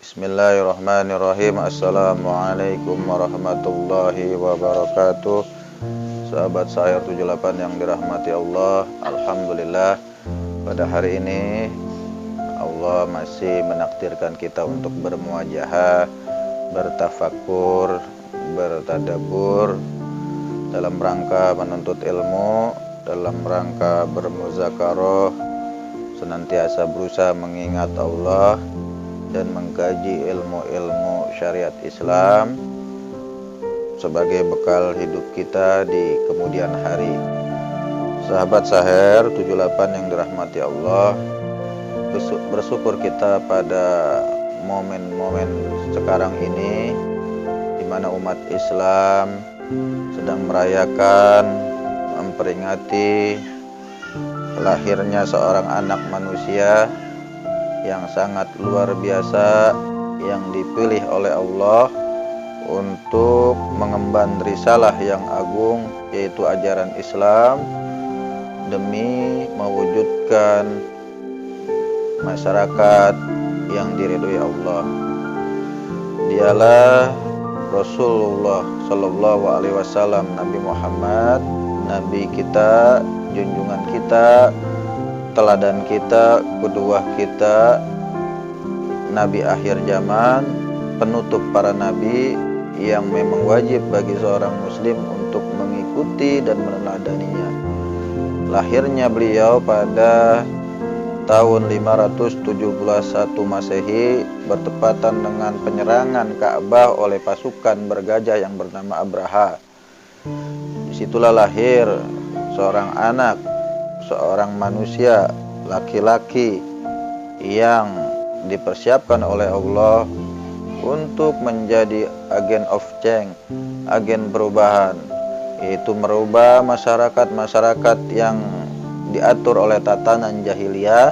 Bismillahirrahmanirrahim. Assalamualaikum warahmatullahi wabarakatuh. Sahabat Syair 78 yang dirahmati Allah, alhamdulillah pada hari ini Allah masih menakdirkan kita untuk bermuajahah, bertafakur, bertadabbur dalam rangka menuntut ilmu, dalam rangka bermuzakarah, senantiasa berusaha mengingat Allah dan mengkaji ilmu-ilmu syariat Islam sebagai bekal hidup kita di kemudian hari. Sahabat Syair 78 yang dirahmati Allah, bersyukur kita pada momen-momen sekarang ini di mana umat Islam sedang merayakan, memperingati lahirnya seorang anak manusia yang sangat luar biasa, yang dipilih oleh Allah untuk mengemban risalah yang agung, yaitu ajaran Islam, demi mewujudkan masyarakat yang diridhoi Allah. Dialah Rasulullah Sallallahu Alaihi Wasallam, Nabi Muhammad, Nabi kita, junjungan kita, teladan kita, kedua kita, Nabi akhir zaman, penutup para nabi yang memang wajib bagi seorang muslim untuk mengikuti dan meneladaninya. Lahirnya beliau pada tahun 571 Masehi bertepatan dengan penyerangan Ka'bah oleh pasukan bergajah yang bernama Abraha. Disitulah lahir seorang anak, seorang manusia laki-laki yang dipersiapkan oleh Allah untuk menjadi agen of change, agen perubahan, yaitu merubah masyarakat yang diatur oleh tatanan jahiliyah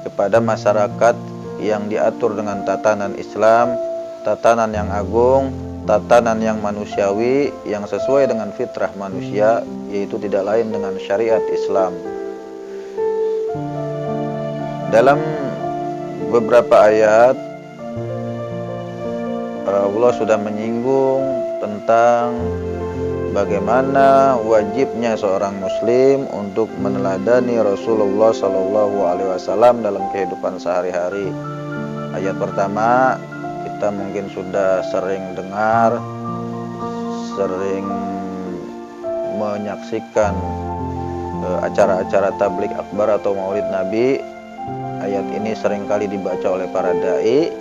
kepada masyarakat yang diatur dengan tatanan Islam, tatanan yang agung, tatanan yang manusiawi, yang sesuai dengan fitrah manusia, yaitu tidak lain dengan syariat Islam. Dalam beberapa ayat Allah sudah menyinggung tentang bagaimana wajibnya seorang muslim untuk meneladani Rasulullah Sallallahu Alaihi Wasallam dalam kehidupan sehari-hari. Ayat pertama kita mungkin sudah sering dengar, sering menyaksikan acara-acara tablik akbar atau maulid Nabi. Ayat ini seringkali dibaca oleh para dai,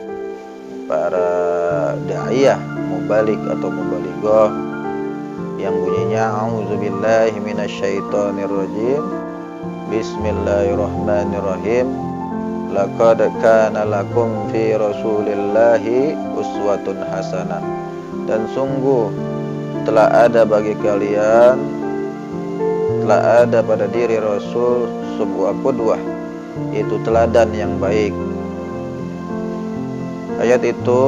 para da'iyah, mubalik atau mubalighah, yang bunyinya a'udzubillahi minasyaitonirrajim, bismillahirrahmanirrahim, laqad kana lakum fi rasulillahi uswatun hasanah. Dan sungguh telah ada bagi kalian, telah ada pada diri Rasul sebuah qudwah, yaitu teladan yang baik. Ayat itu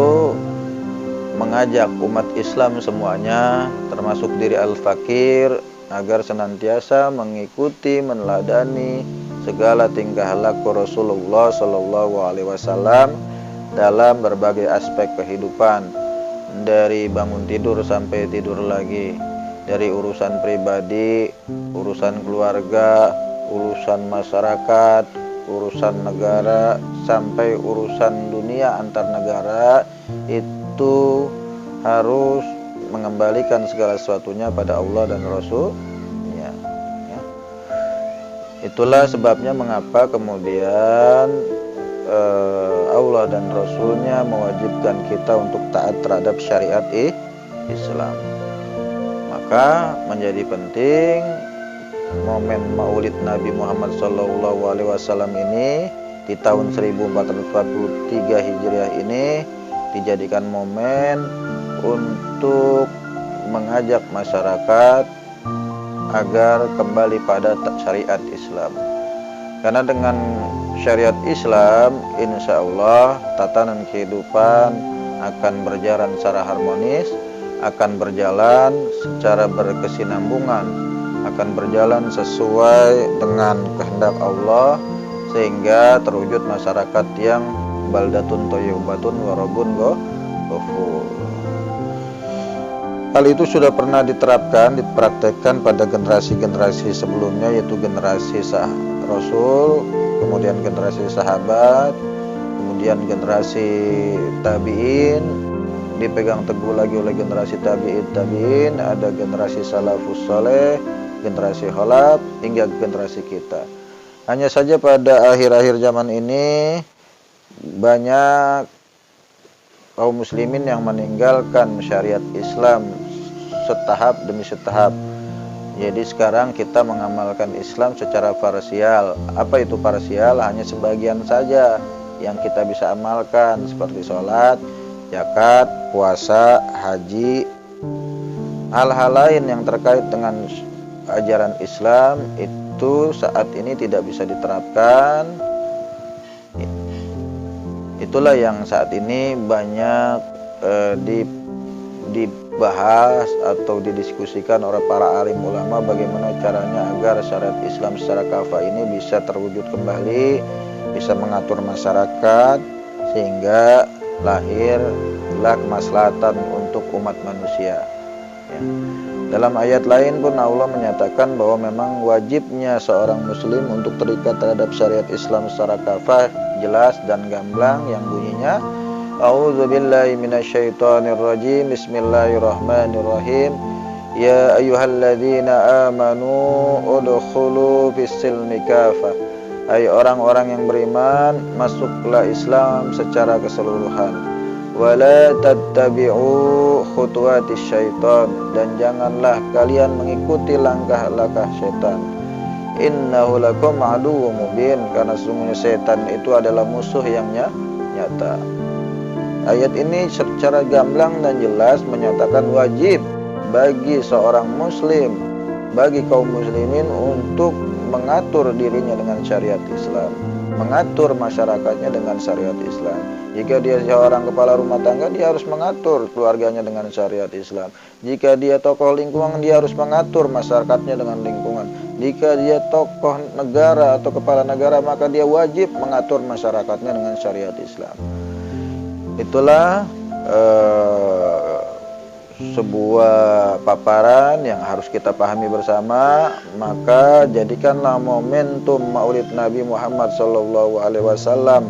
mengajak umat Islam semuanya, termasuk diri al-fakir, agar senantiasa mengikuti, meneladani segala tingkah laku Rasulullah Sallallahu Alaihi Wasallam dalam berbagai aspek kehidupan, dari bangun tidur sampai tidur lagi, dari urusan pribadi, urusan keluarga, urusan masyarakat, urusan negara, sampai urusan dunia antar negara, itu harus mengembalikan segala sesuatunya pada Allah dan Rasul-Nya. Ya. Itulah sebabnya mengapa kemudian Allah dan Rasul-Nya mewajibkan kita untuk taat terhadap syariat Islam. Maka menjadi penting momen Maulid Nabi Muhammad Sallallahu Alaihi Wasallam ini di tahun 1443 Hijriah ini dijadikan momen untuk mengajak masyarakat agar kembali pada syariat Islam. Karena dengan syariat Islam, insya Allah tatanan kehidupan akan berjalan secara harmonis, akan berjalan secara berkesinambungan, akan berjalan sesuai dengan kehendak Allah, sehingga terwujud masyarakat yang baldatun thayyibatun wa rabbun ghafur. Hal itu sudah pernah diterapkan, dipraktekkan pada generasi-generasi sebelumnya, yaitu generasi Rasul, kemudian generasi sahabat, kemudian generasi tabi'in, dipegang teguh lagi oleh generasi tabi'in, ada generasi salafus saleh, generasi khalaf, hingga generasi kita. Hanya saja pada akhir-akhir zaman ini banyak kaum muslimin yang meninggalkan syariat Islam setahap demi setahap. Jadi sekarang kita mengamalkan Islam secara parsial. Apa itu parsial? Hanya sebagian saja yang kita bisa amalkan, seperti sholat, zakat, puasa, haji. Hal-hal lain yang terkait dengan ajaran Islam itu saat ini tidak bisa diterapkan. Itulah yang saat ini banyak dibahas atau didiskusikan oleh para alim ulama, bagaimana caranya agar syariat Islam secara kafah ini bisa terwujud kembali, bisa mengatur masyarakat sehingga lahirlah kemaslahatan untuk umat manusia. Ya. Dalam ayat lain pun Allah menyatakan bahwa memang wajibnya seorang muslim untuk terikat terhadap syariat Islam secara kafah, jelas dan gamblang, yang bunyinya A'udzubillahi minasyaitonirrajim. Bismillahirrahmanirrahim. Ya ayyuhalladzina amanu udkhulu fis-silmi kafah. Hai orang-orang yang beriman, masuklah Islam secara keseluruhan. Wala tattabi'u khutuwatis syaitan, dan janganlah kalian mengikuti langkah-langkah syaitan. Innahu lakum aduwwum mubin, karena sesungguhnya setan itu adalah musuh yang nyata. Ayat ini secara gamblang dan jelas menyatakan wajib bagi seorang muslim, bagi kaum muslimin untuk mengatur dirinya dengan syariat Islam, mengatur masyarakatnya dengan syariat Islam. Jika dia seorang kepala rumah tangga, dia harus mengatur keluarganya dengan syariat Islam. Jika dia tokoh lingkungan, dia harus mengatur masyarakatnya dengan lingkungan. Jika dia tokoh negara atau kepala negara, maka dia wajib mengatur masyarakatnya dengan syariat Islam. Itulah sebuah paparan yang harus kita pahami bersama. Maka jadikanlah momentum Maulid Nabi Muhammad SAW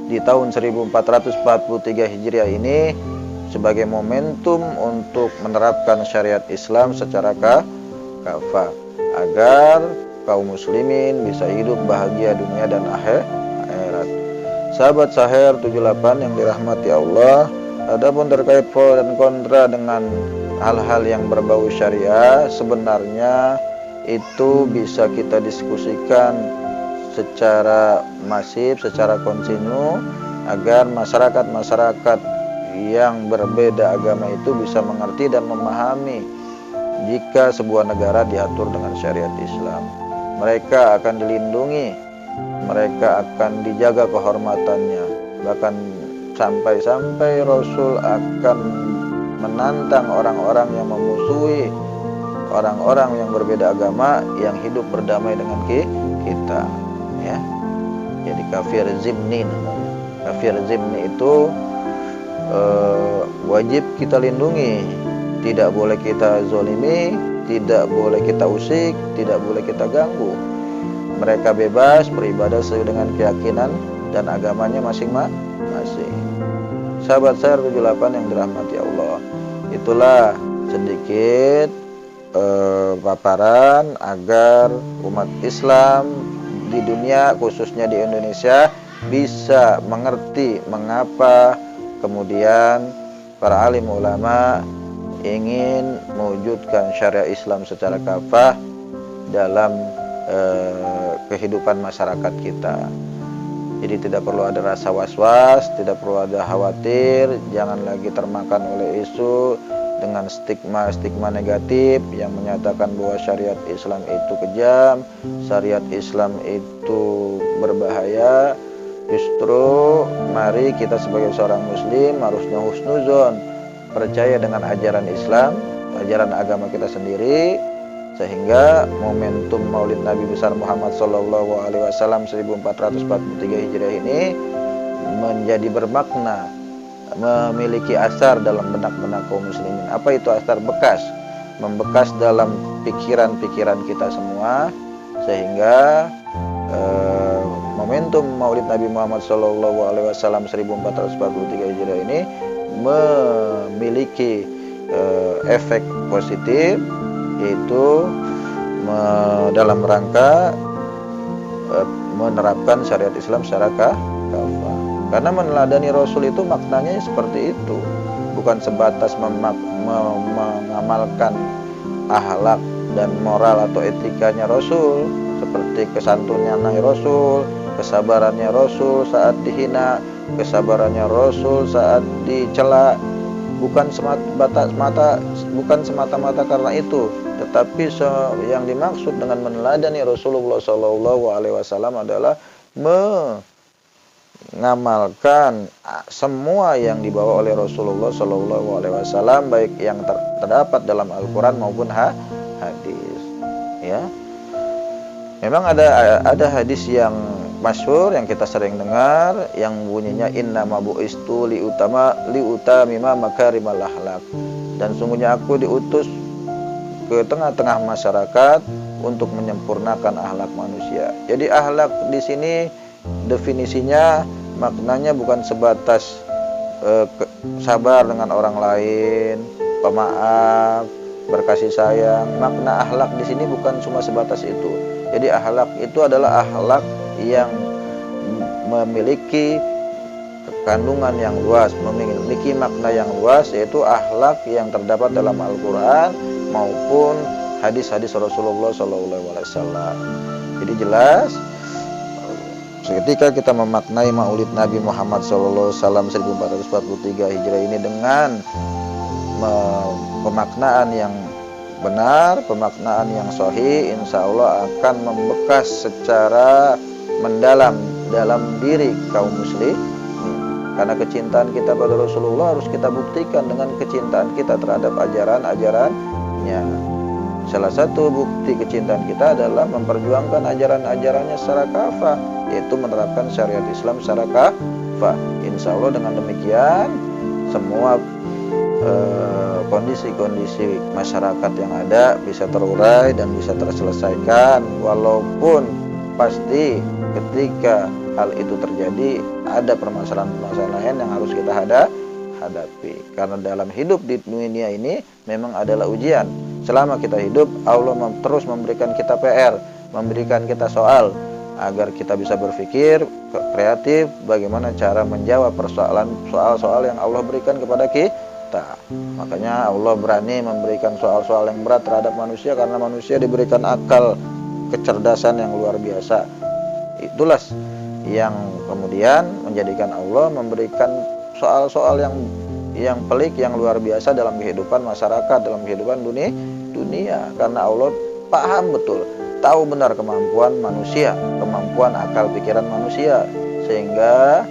di tahun 1443 Hijriah ini sebagai momentum untuk menerapkan syariat Islam secara kafah, agar kaum muslimin bisa hidup bahagia dunia dan akhirat. Sahabat Sahir 78 yang dirahmati Allah, adapun terkait pro dan kontra dengan hal-hal yang berbau syariah, sebenarnya itu bisa kita diskusikan secara masif, secara kontinu, agar masyarakat yang berbeda agama itu bisa mengerti dan memahami. Jika sebuah negara diatur dengan syariat Islam, mereka akan dilindungi, mereka akan dijaga kehormatannya. Bahkan sampai Rasul akan menantang orang-orang yang memusuhi orang-orang yang berbeda agama, yang hidup berdamai dengan kita, ya. Jadi kafir zimni namanya. Kafir zimni itu wajib kita lindungi, tidak boleh kita zolimi, tidak boleh kita usik, tidak boleh kita ganggu. Mereka bebas beribadah sesuai dengan keyakinan dan agamanya masing-masing. Sahabat saya 78 yang dirahmati Allah, itulah sedikit paparan agar umat Islam di dunia, khususnya di Indonesia, bisa mengerti mengapa kemudian para alim ulama ingin mewujudkan syariat Islam secara kafah dalam kehidupan masyarakat kita. Jadi tidak perlu ada rasa was-was, tidak perlu ada khawatir, jangan lagi termakan oleh isu dengan stigma negatif yang menyatakan bahwa syariat Islam itu kejam, syariat Islam itu berbahaya. Justru mari kita sebagai seorang muslim harusnya husnuzon, percaya dengan ajaran Islam, ajaran agama kita sendiri, sehingga momentum Maulid Nabi besar Muhammad SAW 1443 Hijriah ini menjadi bermakna, memiliki asar dalam benak-benak kaum muslimin. Apa itu asar? Bekas, membekas dalam pikiran-pikiran kita semua, sehingga momentum Maulid Nabi Muhammad SAW 1443 Hijriah ini memiliki efek positif, yaitu dalam rangka menerapkan syariat Islam secara kafah. Karena meneladani Rasul itu maknanya seperti itu, bukan sebatas mengamalkan akhlak dan moral atau etikanya Rasul, seperti kesantunannya Rasul, kesabarannya Rasul saat dihina, kesabarannya Rasul saat dicela. Bukan semata-mata karena itu, tetapi yang dimaksud dengan meneladani Rasulullah SAW adalah mengamalkan semua yang dibawa oleh Rasulullah SAW, baik yang terdapat dalam Al-Quran maupun hadis. Ya, memang ada hadis yang masyhur yang kita sering dengar, yang bunyinya innama bu'istu liutamima makarimal akhlak, dan sungguhnya aku diutus ke tengah-tengah masyarakat untuk menyempurnakan akhlak manusia. Jadi akhlak di sini definisinya, maknanya bukan sebatas sabar dengan orang lain, pemaaf, berkasih sayang. Makna akhlak di sini bukan cuma sebatas itu. Jadi akhlak itu adalah akhlak yang memiliki kandungan yang luas, memiliki makna yang luas, yaitu akhlak yang terdapat dalam Al-Quran maupun hadis-hadis Rasulullah SAW. Jadi jelas, ketika kita memaknai Maulid Nabi Muhammad SAW 1443 Hijrah ini dengan pemaknaan yang benar, pemaknaan yang sahih, insya Allah akan membekas secara mendalam dalam diri kaum muslim. Karena kecintaan kita pada Rasulullah harus kita buktikan dengan kecintaan kita terhadap ajaran-ajarannya. Salah satu bukti kecintaan kita adalah memperjuangkan ajaran-ajarannya secara kafah, yaitu menerapkan syariat Islam secara kafah. Insya Allah dengan demikian semua kondisi-kondisi masyarakat yang ada bisa terurai dan bisa terselesaikan. Walaupun pasti ketika hal itu terjadi ada permasalahan-permasalahan yang harus kita hadapi. Karena dalam hidup di dunia ini memang adalah ujian. Selama kita hidup, Allah terus memberikan kita PR, memberikan kita soal, agar kita bisa berpikir kreatif bagaimana cara menjawab soal-soal yang Allah berikan kepada kita. Makanya Allah berani memberikan soal-soal yang berat terhadap manusia, karena manusia diberikan akal, kecerdasan yang luar biasa. Itulah yang kemudian menjadikan Allah memberikan soal-soal yang pelik, yang luar biasa dalam kehidupan masyarakat, dalam kehidupan dunia. Karena Allah paham betul, tahu benar kemampuan manusia, kemampuan akal pikiran manusia, sehingga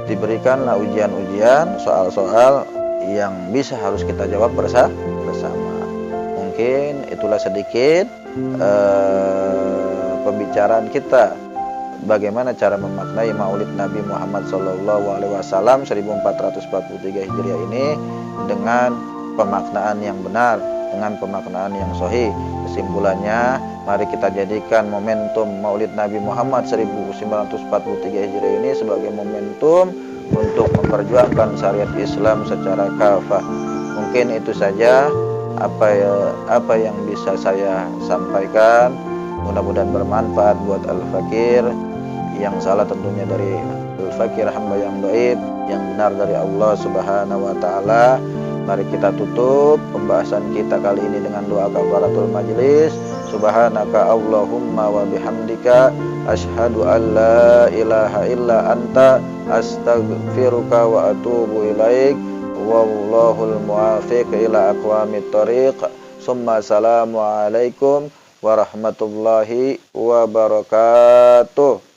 diberikanlah ujian-ujian, soal-soal yang bisa harus kita jawab bersama. Mungkin itulah sedikit pembicaraan kita bagaimana cara memaknai Maulid Nabi Muhammad SAW 1443 Hijriah ini dengan pemaknaan yang benar, dengan pemaknaan yang sahih. Kesimpulannya, mari kita jadikan momentum Maulid Nabi Muhammad 1943 Hijriah ini sebagai momentum untuk memperjuangkan syariat Islam secara kafah. Mungkin itu saja apa yang bisa saya sampaikan. Mudah-mudahan bermanfaat buat Al-Fakir. Yang salah tentunya dari Al-Fakir, hamba yang dhaif, yang benar dari Allah Subhanahu wa taala. Mari kita tutup pembahasan kita kali ini dengan doa kafaratul majlis. Subhanaka Allahumma wa bihamdika asyhadu an la ilaha illa anta astaghfiruka wa atubu ilaik. Wallahul muwaffiq ila aqwamit thoriq. Summa assalamu alaikum warahmatullahi wabarakatuh.